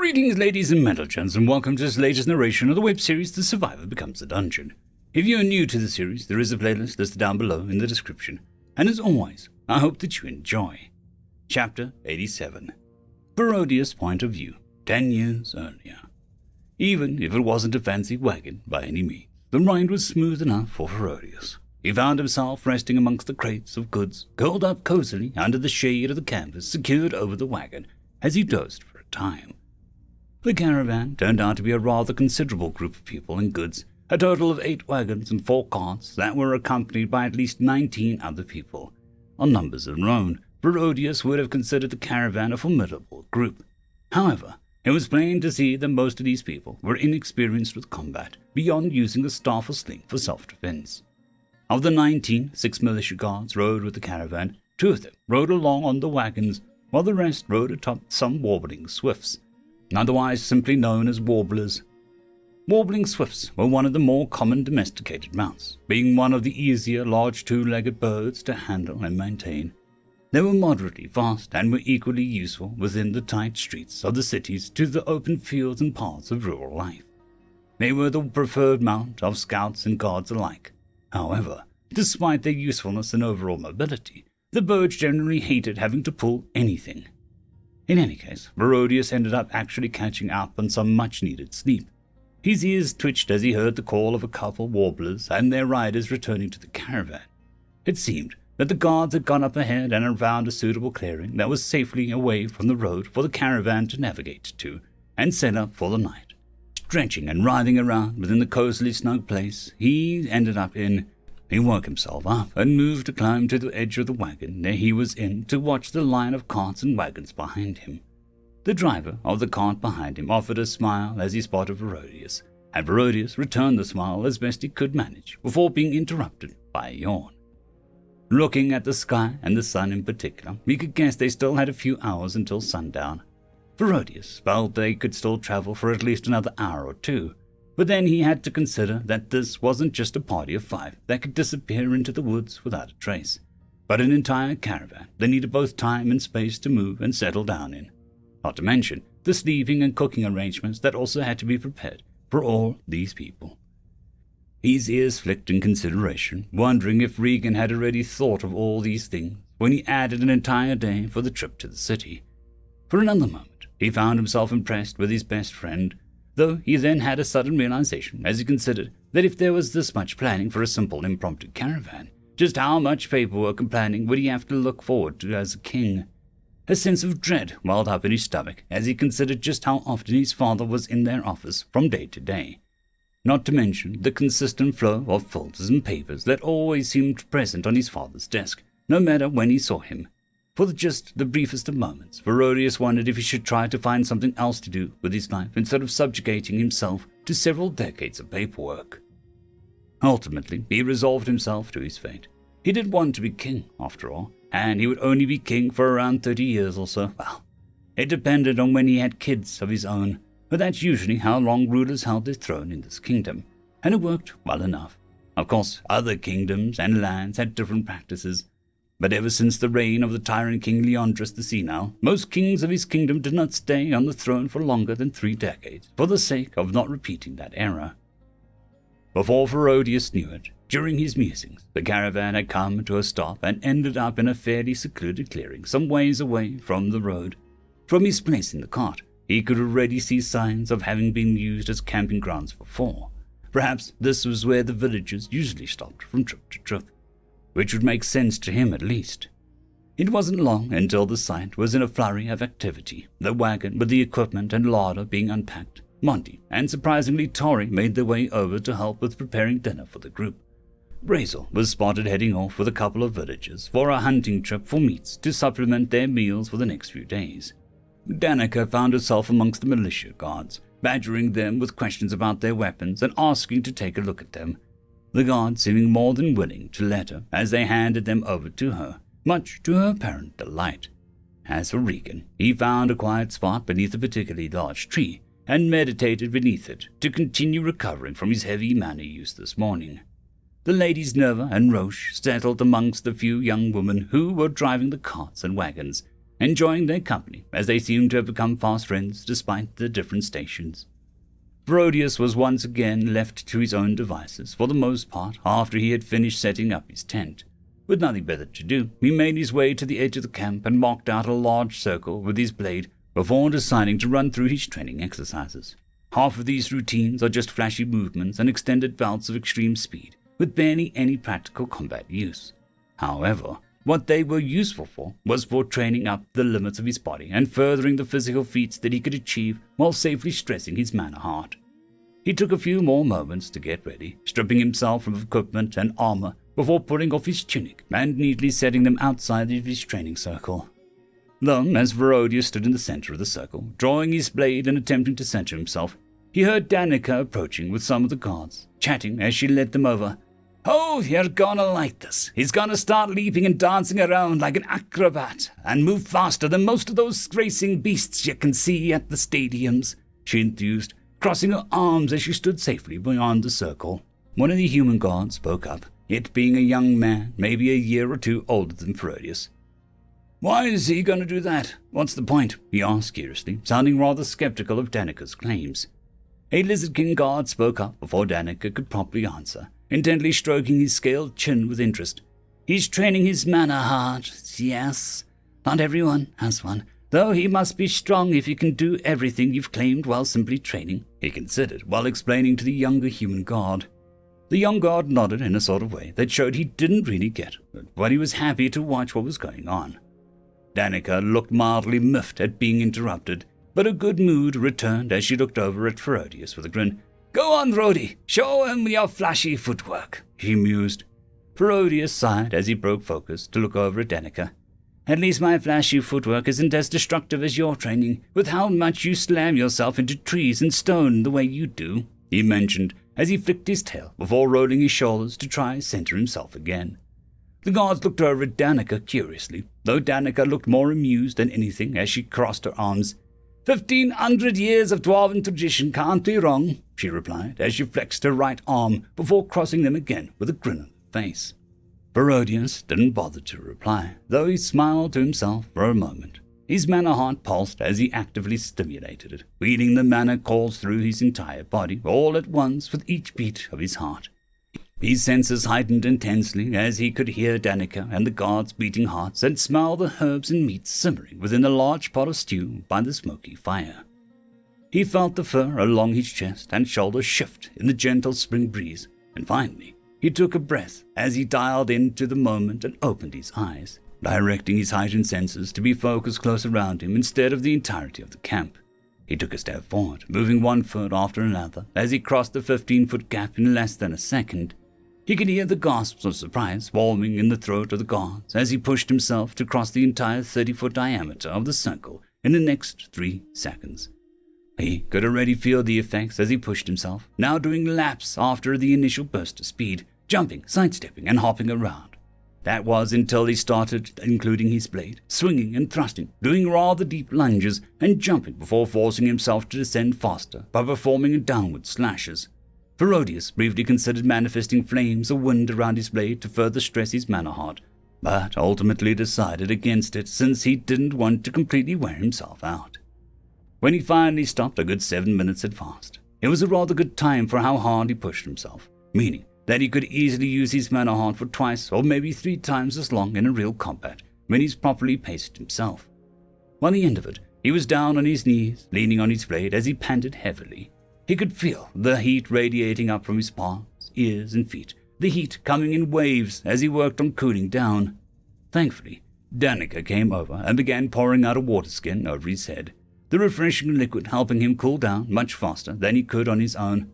Greetings, ladies and gentlemen, and welcome to this latest narration of the web series The Survivor Becomes a Dungeon. If you are new to the series, there is a playlist listed down below in the description, and as always, I hope that you enjoy. Chapter 87. Barodius' Point of View, 10 years earlier. Even if it wasn't a fancy wagon by any means, the ride was smooth enough for Barodius. He found himself resting amongst the crates of goods, curled up cozily under the shade of the canvas secured over the wagon, as he dozed for a time. The caravan turned out to be a rather considerable group of people and goods, a total of 8 wagons and 4 carts that were accompanied by at least 19 other people. On numbers of their own, Barodius would have considered the caravan a formidable group. However, it was plain to see that most of these people were inexperienced with combat, beyond using the staff or sling for self-defense. Of the 19, 6 militia guards rode with the caravan. 2 of them rode along on the wagons, while the rest rode atop some warbling swifts, otherwise simply known as warblers. Warbling swifts were one of the more common domesticated mounts, being one of the easier large 2-legged birds to handle and maintain. They were moderately fast and were equally useful within the tight streets of the cities to the open fields and paths of rural life. They were the preferred mount of scouts and guards alike. However, despite their usefulness and overall mobility, the birds generally hated having to pull anything. In any case, Barodius ended up actually catching up on some much-needed sleep. His ears twitched as he heard the call of a couple warblers and their riders returning to the caravan. It seemed that the guards had gone up ahead and had found a suitable clearing that was safely away from the road for the caravan to navigate to, and set up for the night. Stretching and writhing around within the cozily snug place he ended up in, he woke himself up and moved to climb to the edge of the wagon that he was in to watch the line of carts and wagons behind him. The driver of the cart behind him offered a smile as he spotted Barodius, and Barodius returned the smile as best he could manage before being interrupted by a yawn. Looking at the sky and the sun in particular, he could guess they still had a few hours until sundown. Barodius felt they could still travel for at least another hour or 2, but then he had to consider that this wasn't just a party of 5 that could disappear into the woods without a trace, but an entire caravan that needed both time and space to move and settle down in. Not to mention the sleeping and cooking arrangements that also had to be prepared for all these people. His ears flicked in consideration, wondering if Regan had already thought of all these things when he added an entire day for the trip to the city. For another moment, he found himself impressed with his best friend, though he then had a sudden realization as he considered that if there was this much planning for a simple impromptu caravan, just how much paperwork and planning would he have to look forward to as a king? A sense of dread welled up in his stomach as he considered just how often his father was in their office from day to day. Not to mention the consistent flow of folders and papers that always seemed present on his father's desk, no matter when he saw him. For just the briefest of moments, Barodius wondered if he should try to find something else to do with his life instead of subjugating himself to several decades of paperwork. Ultimately, he resolved himself to his fate. He did want to be king, after all, and he would only be king for around 30 years or so. Well, it depended on when he had kids of his own, but that's usually how long rulers held their throne in this kingdom, and it worked well enough. Of course, other kingdoms and lands had different practices, but ever since the reign of the tyrant King Leandrus the Senile, most kings of his kingdom did not stay on the throne for longer than 3 decades, for the sake of not repeating that error. Before Barodius knew it, during his musings, the caravan had come to a stop and ended up in a fairly secluded clearing some ways away from the road. From his place in the cart, he could already see signs of having been used as camping grounds before. Perhaps this was where the villagers usually stopped from trip to trip, which would make sense to him at least. It wasn't long until the site was in a flurry of activity, the wagon with the equipment and larder being unpacked. Monty and surprisingly Tori made their way over to help with preparing dinner for the group. Brazel was spotted heading off with a couple of villagers for a hunting trip for meats to supplement their meals for the next few days. Danica found herself amongst the militia guards, badgering them with questions about their weapons and asking to take a look at them. The guards seeming more than willing to let her as they handed them over to her, much to her apparent delight. As for Regan, he found a quiet spot beneath a particularly large tree and meditated beneath it to continue recovering from his heavy mana use this morning. The ladies Nerva and Roche settled amongst the few young women who were driving the carts and wagons, enjoying their company as they seemed to have become fast friends despite their different stations. Varodius was once again left to his own devices for the most part after he had finished setting up his tent. With nothing better to do, he made his way to the edge of the camp and marked out a large circle with his blade before deciding to run through his training exercises. Half of these routines are just flashy movements and extended bouts of extreme speed, with barely any practical combat use. However, what they were useful for was for training up the limits of his body and furthering the physical feats that he could achieve while safely stressing his mana heart. He took a few more moments to get ready, stripping himself of equipment and armor before pulling off his tunic and neatly setting them outside of his training circle. Though, as Varodius stood in the center of the circle, drawing his blade and attempting to center himself, he heard Danica approaching with some of the guards, chatting as she led them over. "Oh, you're gonna like this. He's gonna start leaping and dancing around like an acrobat and move faster than most of those racing beasts you can see at the stadiums," she enthused, crossing her arms as she stood safely beyond the circle. One of the human guards spoke up, it being a young man, maybe a year or two older than Varodius. "Why is he going to do that? What's the point?" he asked curiously, sounding rather skeptical of Danica's claims. A Lizard King guard spoke up before Danica could properly answer, intently stroking his scaled chin with interest. "He's training his mana heart, yes. Not everyone has one, though he must be strong if he can do everything you've claimed while simply training," he considered while explaining to the younger human guard. The young guard nodded in a sort of way that showed he didn't really get it, but he was happy to watch what was going on. Danica looked mildly miffed at being interrupted, but a good mood returned as she looked over at Varodius with a grin. "Go on, Rhodey, show him your flashy footwork," he mused. Varodius sighed as he broke focus to look over at Danica. "At least my flashy footwork isn't as destructive as your training, with how much you slam yourself into trees and stone the way you do," he mentioned as he flicked his tail before rolling his shoulders to try center himself again. The guards looked over at Danica curiously, though Danica looked more amused than anything as she crossed her arms. 1,500 years of dwarven tradition can't be wrong," she replied as she flexed her right arm before crossing them again with a grin on her face. Varodius didn't bother to reply, though he smiled to himself for a moment. His mana heart pulsed as he actively stimulated it, feeling the mana course through his entire body all at once with each beat of his heart. His senses heightened intensely as he could hear Danica and the guards' beating hearts and smell the herbs and meats simmering within a large pot of stew by the smoky fire. He felt the fur along his chest and shoulders shift in the gentle spring breeze, and finally he took a breath as he dialed into the moment and opened his eyes, directing his heightened senses to be focused close around him instead of the entirety of the camp. He took a step forward, moving one foot after another as he crossed the 15-foot gap in less than a second. He could hear the gasps of surprise forming in the throat of the guards as he pushed himself to cross the entire 30-foot diameter of the circle in the next 3 seconds. He could already feel the effects as he pushed himself, now doing laps after the initial burst of speed, jumping, sidestepping, and hopping around. That was until he started including his blade, swinging and thrusting, doing rather deep lunges, and jumping before forcing himself to descend faster by performing downward slashes. Varodius briefly considered manifesting flames of wind around his blade to further stress his mana heart, but ultimately decided against it since he didn't want to completely wear himself out. When he finally stopped, a good 7 minutes had passed. It was a rather good time for how hard he pushed himself, meaning that he could easily use his mana heart for twice or maybe 3 times as long in a real combat when he's properly paced himself. By the end of it, he was down on his knees, leaning on his blade as he panted heavily. He could feel the heat radiating up from his palms, ears, and feet, the heat coming in waves as he worked on cooling down. Thankfully, Danica came over and began pouring out a water skin over his head, the refreshing liquid helping him cool down much faster than he could on his own.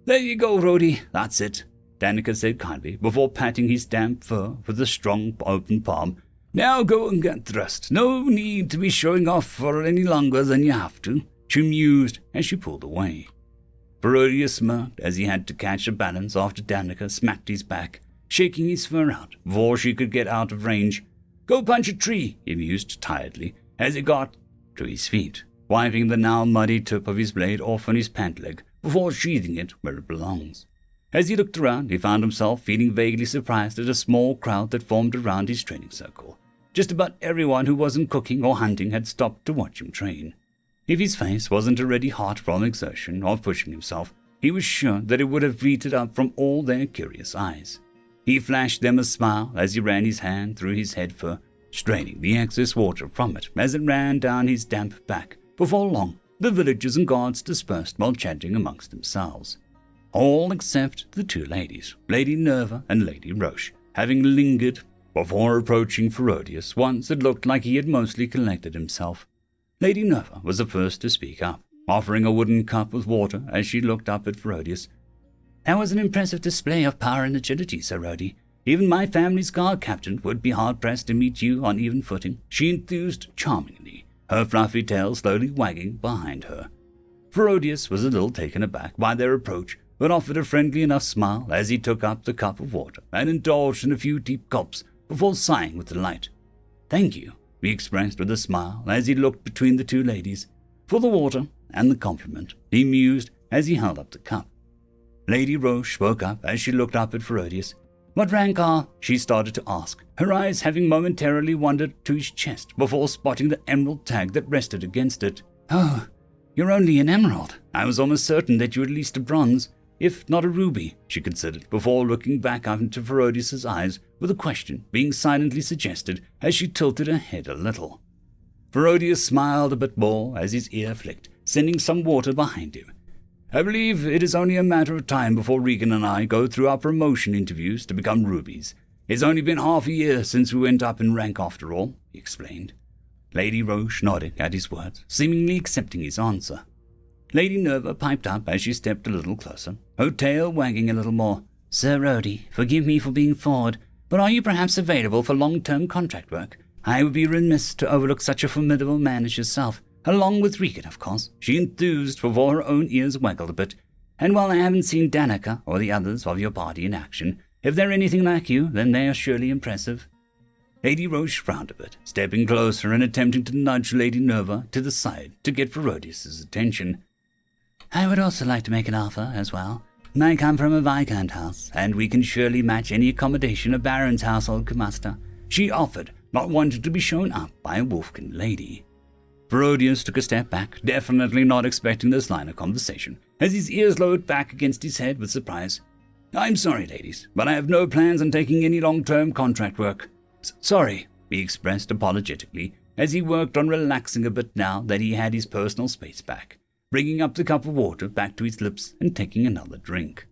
"There you go, Rhodey, that's it," Danica said kindly before patting his damp fur with a strong open palm. "Now go and get dressed. No need to be showing off for any longer than you have to," she mused as she pulled away. Varodius smirked as he had to catch a balance after Danica smacked his back, shaking his fur out before she could get out of range. "Go punch a tree," he mused tiredly as he got to his feet, wiping the now muddy tip of his blade off on his pant leg before sheathing it where it belongs. As he looked around, he found himself feeling vaguely surprised at a small crowd that formed around his training circle. Just about everyone who wasn't cooking or hunting had stopped to watch him train. If his face wasn't already hot from exertion or pushing himself, he was sure that it would have heated up from all their curious eyes. He flashed them a smile as he ran his hand through his head fur, straining the excess water from it as it ran down his damp back. Before long, the villagers and guards dispersed while chatting amongst themselves. All except the two ladies, Lady Nerva and Lady Roche, having lingered before approaching Ferodius once it looked like he had mostly collected himself. Lady Nerva was the first to speak up, offering a wooden cup with water as she looked up at Ferodius. "That was an impressive display of power and agility, Sir Rhodey. Even my family's guard captain would be hard-pressed to meet you on even footing," she enthused charmingly, her fluffy tail slowly wagging behind her. Ferodius was a little taken aback by their approach, but offered a friendly enough smile as he took up the cup of water and indulged in a few deep gulps before sighing with delight. "Thank you," he expressed with a smile as he looked between the two ladies. "For the water and the compliment," he mused as he held up the cup. Lady Roche spoke up as she looked up at Ferodius. "What rank are?" she started to ask, her eyes having momentarily wandered to his chest before spotting the emerald tag that rested against it. "Oh, you're only an emerald. I was almost certain that you were at least a bronze, if not a ruby," she considered, before looking back up into Ferodius's eyes with a question being silently suggested as she tilted her head a little. Ferodius smiled a bit more as his ear flicked, sending some water behind him. "I believe it is only a matter of time before Regan and I go through our promotion interviews to become rubies. It's only been half a year since we went up in rank after all," he explained. Lady Roche nodded at his words, seemingly accepting his answer. Lady Nerva piped up as she stepped a little closer, her tail wagging a little more. "Sir Rhodey, forgive me for being forward, but are you perhaps available for long-term contract work? I would be remiss to overlook such a formidable man as yourself, along with Regan, of course," she enthused before her own ears waggled a bit. "And while I haven't seen Danica or the others of your party in action, if they're anything like you, then they are surely impressive." Lady Roche frowned a bit, stepping closer and attempting to nudge Lady Nerva to the side to get Ferodius's attention. "I would also like to make an offer as well. I come from a Viscount house, and we can surely match any accommodation a Baron's household could muster," she offered, not wanting to be shown up by a Wolfkin lady. Ferodius took a step back, definitely not expecting this line of conversation, as his ears lowered back against his head with surprise. "I'm sorry, ladies, but I have no plans on taking any long-term contract work." Sorry, he expressed apologetically, as he worked on relaxing a bit now that he had his personal space back, bringing up the cup of water back to his lips and taking another drink.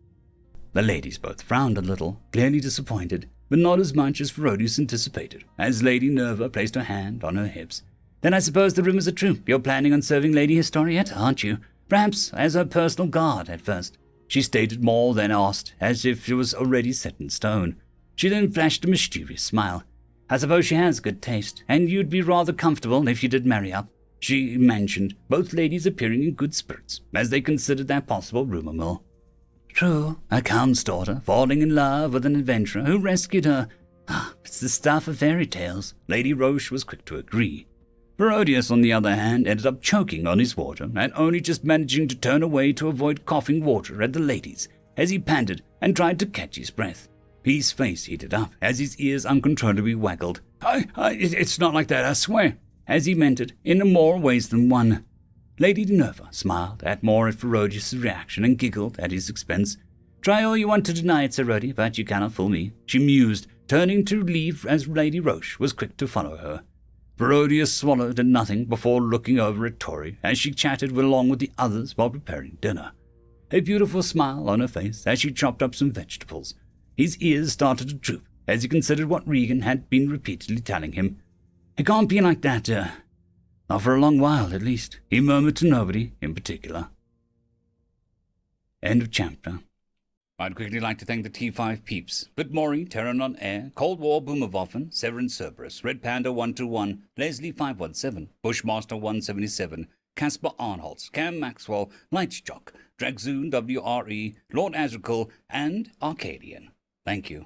The ladies both frowned a little, clearly disappointed, but not as much as Ferodius anticipated, as Lady Nerva placed her hand on her hips. "Then I suppose the rumors are true. You're planning on serving Lady Historiette, aren't you? Perhaps as her personal guard at first," she stated more than asked, as if it was already set in stone. She then flashed a mischievous smile. "I suppose she has good taste, and you'd be rather comfortable if you did marry up," she mentioned, both ladies appearing in good spirits, as they considered that possible rumor mill. "True, a count's daughter falling in love with an adventurer who rescued her. It's the stuff of fairy tales," Lady Roche was quick to agree. Ferodius, on the other hand, ended up choking on his water and only just managing to turn away to avoid coughing water at the ladies as he panted and tried to catch his breath. His face heated up as his ears uncontrollably waggled. It's not like that, I swear," as he meant it in more ways than one. Lady Nerva smiled more at Ferodius' reaction and giggled at his expense. "Try all you want to deny it, Sir Rhodey, but you cannot fool me," she mused, turning to leave as Lady Roche was quick to follow her. Ferodius swallowed at nothing before looking over at Tori as she chatted along with the others while preparing dinner, a beautiful smile on her face as she chopped up some vegetables. His ears started to droop as he considered what Regan had been repeatedly telling him. "It can't be like that, not for a long while, at least," he murmured to nobody in particular. End of chapter. I'd quickly like to thank the T5 peeps: Bitmori, Terran on Air, Cold War Boomerwaffen, Sevaren Serberous, Red Panda 121, Leslie 517, Bushmaster 177, Casper Arnholtz, Cam Maxwell, Lightsjock, Dragzoon W.R.E, Lord Azrekahl, and Arcadian. Thank you.